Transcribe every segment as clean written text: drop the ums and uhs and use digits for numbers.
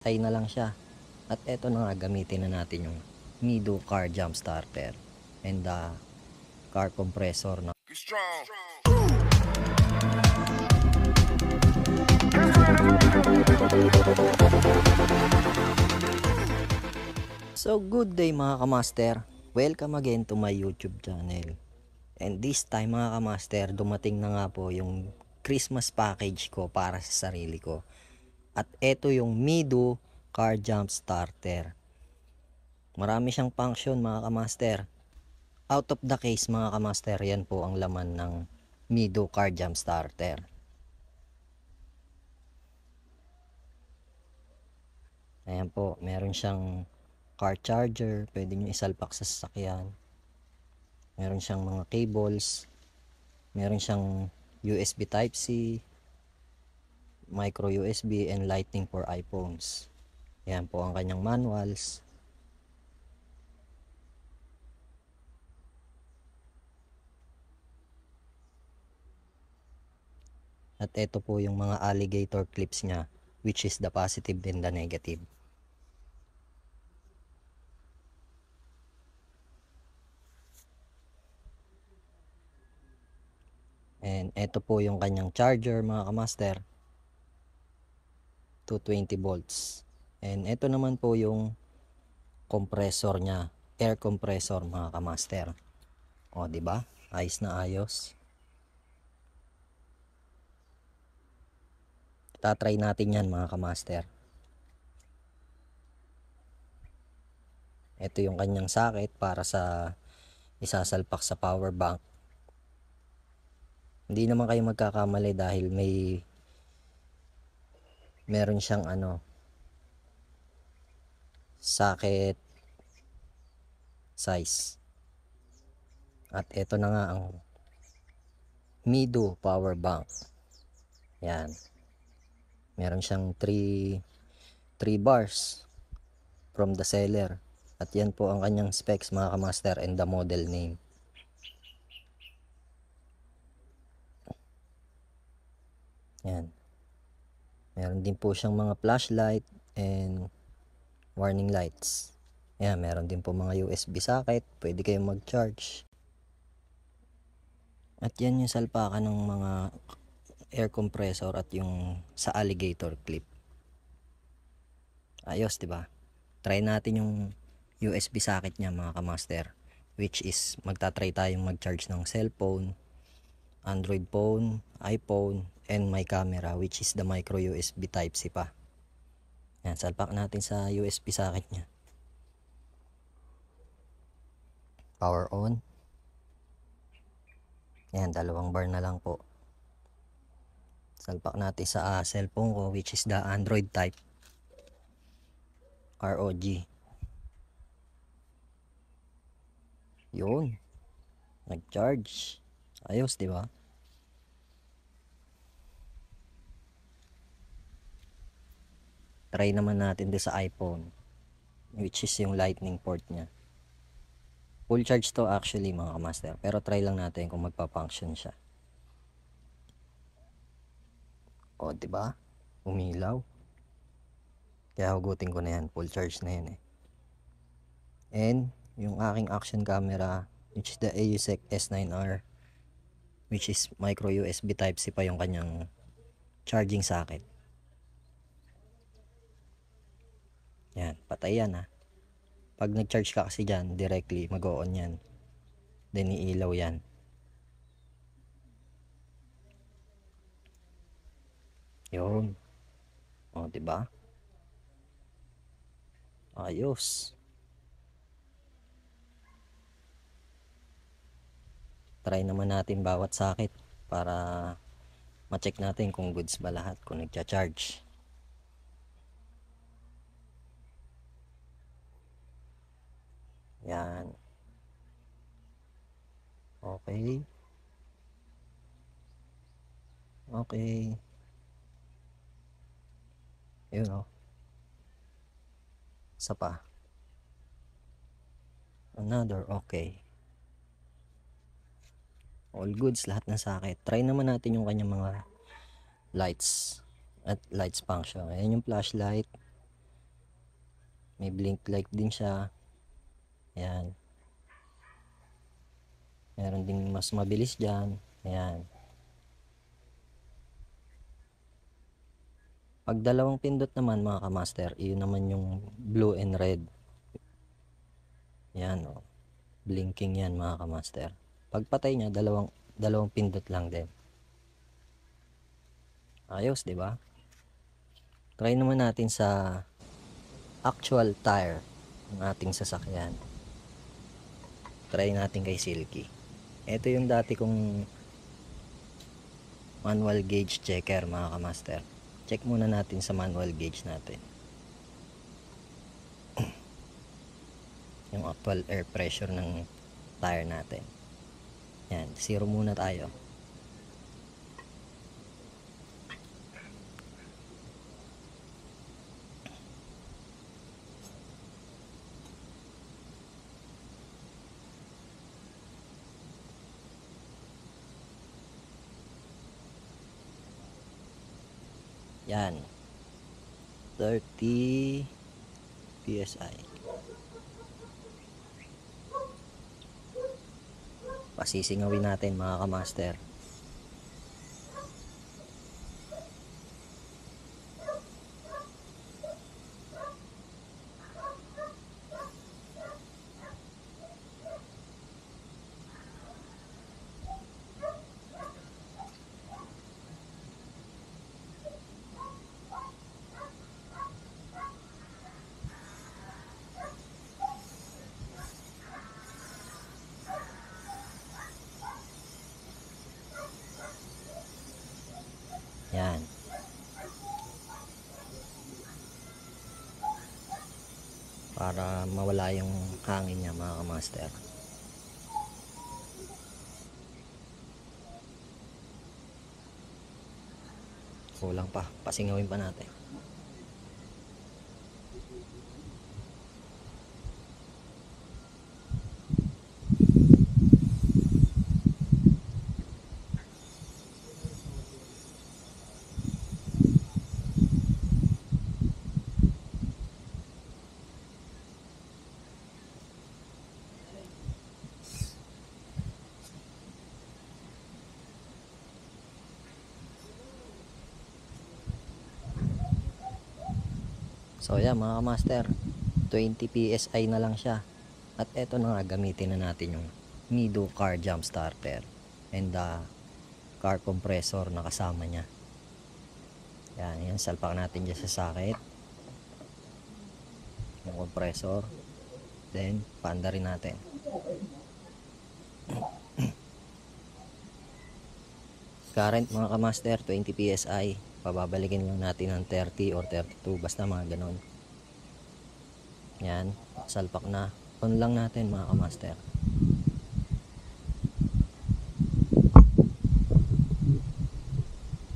patay na lang siya. At eto na nga, gamitin na natin yung Mido car jump starter and the car compressor na. So good day mga kamaster, welcome again to my YouTube channel. And this time mga kamaster, dumating na nga po yung Christmas package ko para sa sarili ko. At eto yung Mido car jump starter. Marami siyang function mga kamaster. Out of the case mga kamaster, yan po ang laman ng Mido car jump starter. Ayan po, meron siyang car charger, pwede nyo isalpak sa sasakyan. Meron siyang mga cables, meron siyang USB Type-C, micro USB, and lightning for iPhones. Ayan po ang kanyang manuals. At ito po yung mga alligator clips niya, which is the positive and the negative. And ito po yung kanyang charger mga kamaster, 220 volts. And ito naman po yung compressor niya, air compressor mga kamaster. O di ba? Ayos na ayos. Tatry natin yan mga kamaster. Ito yung kanyang socket para sa isasalpak sa power bank. Hindi naman kayo magkakamali dahil meron siyang socket size. At ito na nga ang Mido power bank. Yan. Meron siyang 3 bars from the seller. At yan po ang kanyang specs mga kamaster and the model name. Yan. Meron din po siyang mga flashlight and warning lights. Yan, meron din po mga USB socket. Pwede kayong mag-charge. At yan yung salpakan ng mga air compressor at yung sa alligator clip. Ayos, 'di ba? Try natin yung USB socket niya mga kamaster, which is magta-try tayong mag-charge ng cellphone, Android phone, iPhone, and my camera, which is the micro USB Type-C pa. Yan, salpak natin sa USB socket niya. Power on. Yan, 2 bar na lang po. Salpak natin sa cellphone ko, which is the Android type. ROG. Yun. Nag-charge. Ayos, di ba? Try naman natin din sa iPhone, which is yung lightning port niya. Full charge to actually mga kamaster, pero try lang natin kung magpa-function siya. O, di ba? Umilaw. Kaya hugutin ko na yan, full charge na yan eh. And yung aking action camera, which is the AUSEC S9R, which is micro USB Type-C pa yung kanyang charging socket. Yan, patay yan ha. Pag nag-charge ka kasi dyan, directly mag-on yan. Then iilaw yan. Yun. O, diba? Ayos. Try naman natin bawat socket para ma-check natin kung goods ba lahat, kung nagcha-charge. Yan. Okay. Okay. Yun o. Isa pa. Another. Okay. All goods, lahat ng socket. Try naman natin yung kanyang mga lights at lights function. Ayan yung flashlight. May blink light din siya. Ayan. Meron ding mas mabilis dyan. Ayan. Pag dalawang pindot naman mga kamaster, iyon naman yung blue and red. Yan o. Blinking yan mga kamaster. Pagpatay niya, dalawang pindot lang din. Ayos, di ba? Try naman natin sa actual tire ng ating sasakyan. Try natin kay Silky. Ito yung dati kong manual gauge checker mga kamaster. Check muna natin sa manual gauge natin yung actual air pressure ng tire natin. Yan, zero muna tayo. Yan, 30 PSI. Pasisingawin natin mga kamaster. Yan. Para mawala yung hangin niya mga kamaster. Kulang pa. Pasingawin pa natin. So yan mga kamaster, 20 PSI na lang siya. At eto na nga, gamitin na natin yung Nido car jump starter and the car compressor na kasama niya. Yan, salpak natin dyan sa socket yung compressor, then panda rin natin. Current mga kamaster, 20 PSI. Pababalikin lang natin ng 30 or 32, basta mga ganon. Yan, salpak na. On lang natin mga kamaster.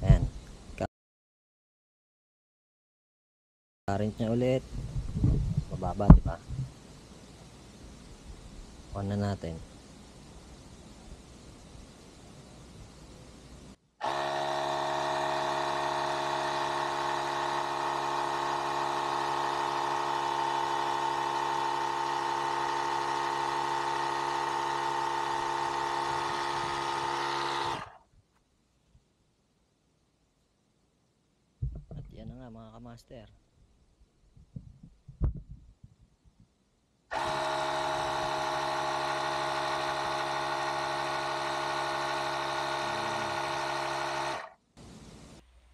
Yan, current nya ulit. Mababa, diba? On na natin. At yan na nga mga kamaster.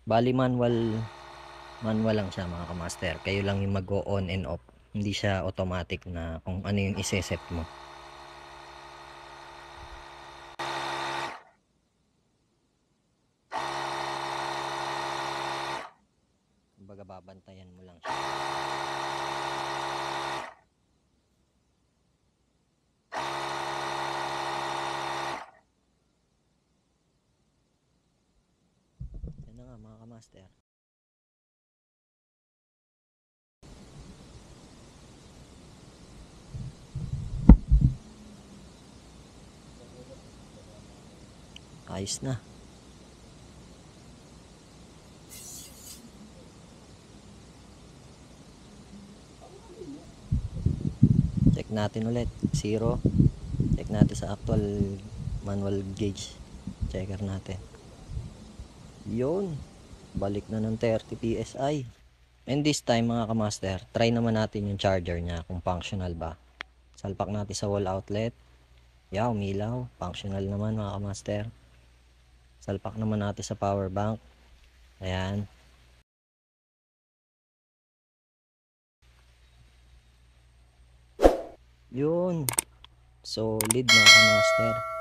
Bali manual lang siya mga kamaster. Kayo lang yung mag-on and off. Hindi siya automatic na kung ano yung iseset mo. Kumbaga babantayan mo lang siya. Yan na nga mga kamaster. Ayos na. natin ulit. 0. Check natin sa actual manual gauge checker natin. Yun. Balik na ng 30 PSI. And this time mga kamaster, try naman natin yung charger niya kung functional ba. Salpak natin sa wall outlet. Yeah, umilaw. Functional naman mga kamaster. Salpak naman natin sa power bank. Ayan. Yun. Solid mga kamaster.